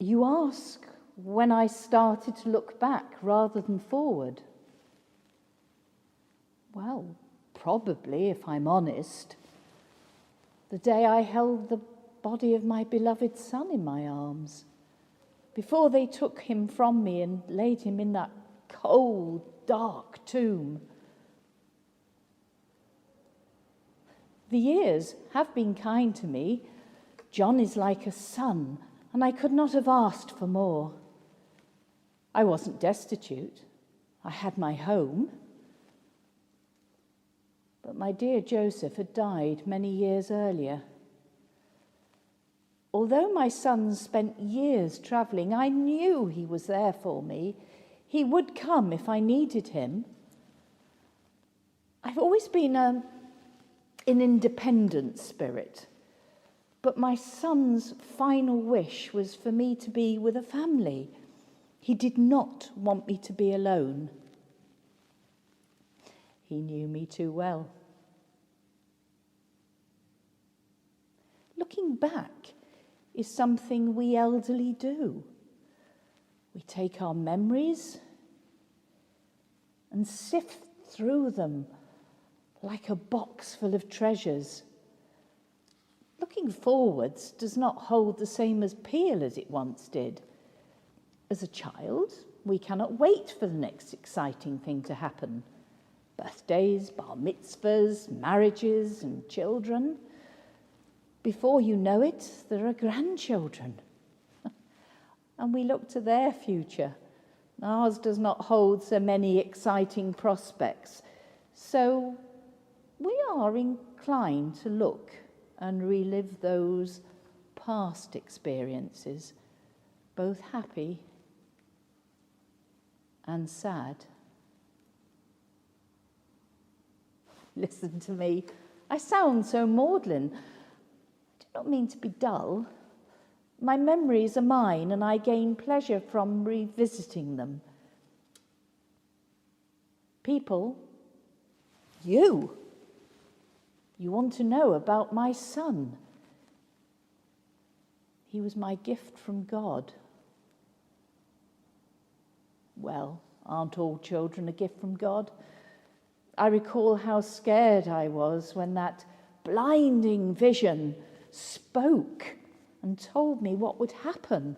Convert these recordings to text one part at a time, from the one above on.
You ask when I started to look back rather than forward. Well, probably, if I'm honest, the day I held the body of my beloved son in my arms, before they took him from me and laid him in that cold, dark tomb. The years have been kind to me. John is like a son, and I could not have asked for more. I wasn't destitute. I had my home. But my dear Joseph had died many years earlier. Although my son spent years travelling, I knew he was there for me. He would come if I needed him. I've always been an independent spirit, but my son's final wish was for me to be with a family. He did not want me to be alone. He knew me too well. Looking back is something we elderly do. We take our memories and sift through them like a box full of treasures. Looking forwards does not hold the same appeal as it once did. As a child, we cannot wait for the next exciting thing to happen. Birthdays, bar mitzvahs, marriages, and children. Before you know it, there are grandchildren. And we look to their future. Ours does not hold so many exciting prospects. So we are inclined to look and relive those past experiences, both happy and sad. Listen to me. I sound so maudlin. I don't mean to be dull. My memories are mine, and I gain pleasure from revisiting them. People, you want to know about my son. He was my gift from God. Well, aren't all children a gift from God? I recall how scared I was when that blinding vision spoke and told me what would happen.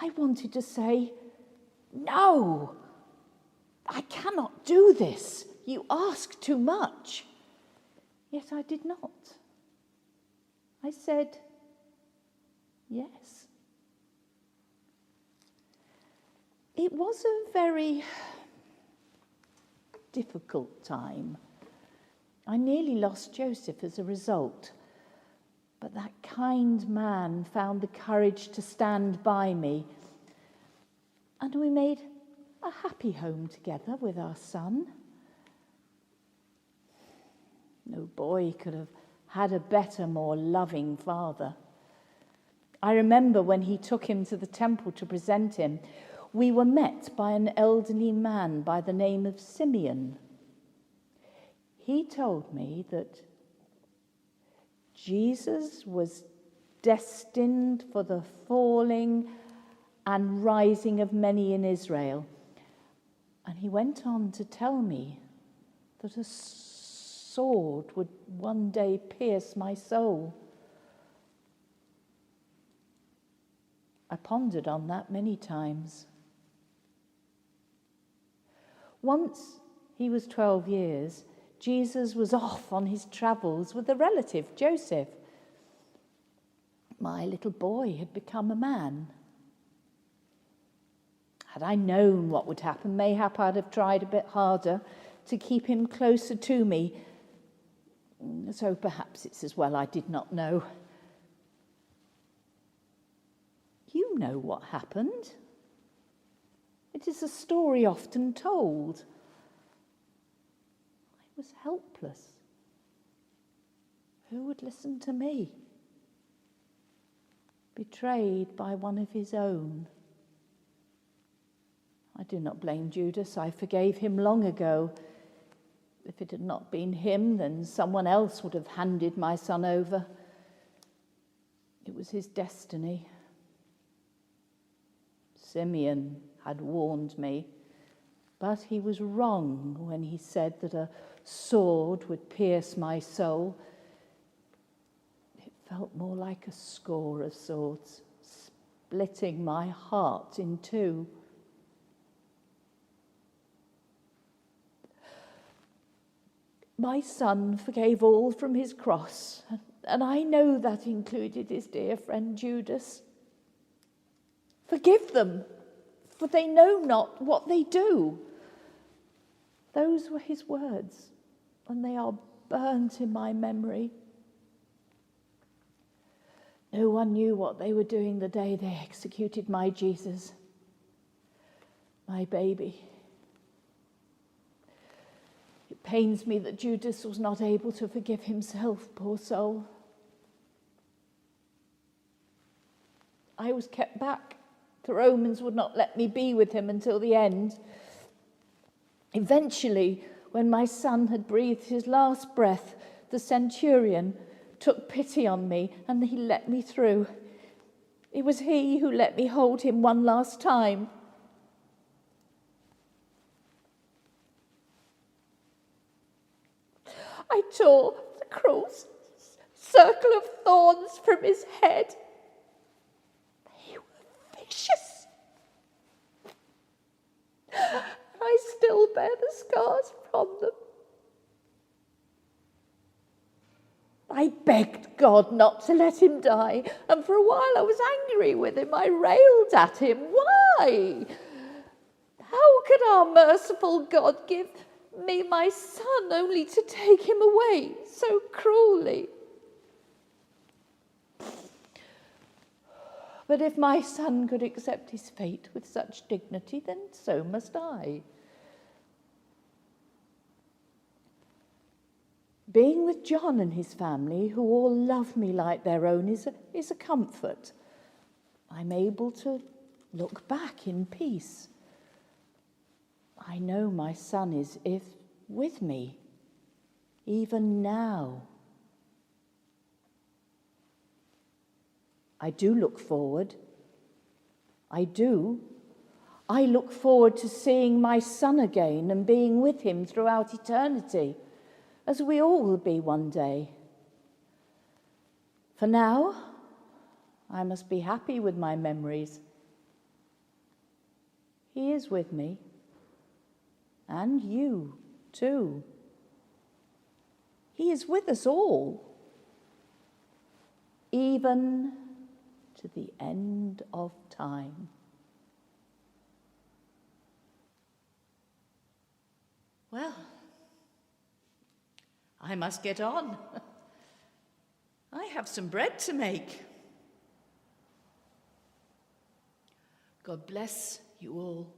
I wanted to say, "No, I cannot do this. You ask too much." Yet I did not. I said, yes. It was a very difficult time. I nearly lost Joseph as a result. But that kind man found the courage to stand by me, and we made a happy home together with our son. No boy could have had a better, more loving father. I remember when he took him to the temple to present him, we were met by an elderly man by the name of Simeon. He told me that Jesus was destined for the falling and rising of many in Israel. And he went on to tell me that a sword would one day pierce my soul. I pondered on that many times. Once he was 12 years, Jesus was off on his travels with a relative, Joseph. My little boy had become a man. Had I known what would happen, mayhap I'd have tried a bit harder to keep him closer to me. So perhaps it's as well I did not know. You know what happened. It is a story often told. I was helpless. Who would listen to me? Betrayed by one of his own. I do not blame Judas. I forgave him long ago. If it had not been him, then someone else would have handed my son over. It was his destiny. Simeon had warned me, but he was wrong when he said that a sword would pierce my soul. It felt more like a score of swords, splitting my heart in two. My son forgave all from his cross, and I know that included his dear friend Judas. Forgive them, for they know not what they do. Those were his words, and they are burnt in my memory. No one knew what they were doing the day they executed my Jesus, my baby. It pains me that Judas was not able to forgive himself, poor soul. I was kept back. The Romans would not let me be with him until the end. Eventually, when my son had breathed his last breath, the centurion took pity on me and he let me through. It was he who let me hold him one last time. I tore the cruel circle of thorns from his head. They were vicious. I still bear the scars from them. I begged God not to let him die, and for a while I was angry with him. I railed at him. Why? How could our merciful God give me my son only to take him away so cruelly? But if my son could accept his fate with such dignity, then so must I. Being with John and his family, who all love me like their own, is a comfort. I'm able to look back in peace. I know my son is with me, even now. I do look forward. I do. I look forward to seeing my son again and being with him throughout eternity, as we all will be one day. For now, I must be happy with my memories. He is with me, and you too. He is with us all, even to the end of time. Well, I must get on. I have some bread to make. God bless you all.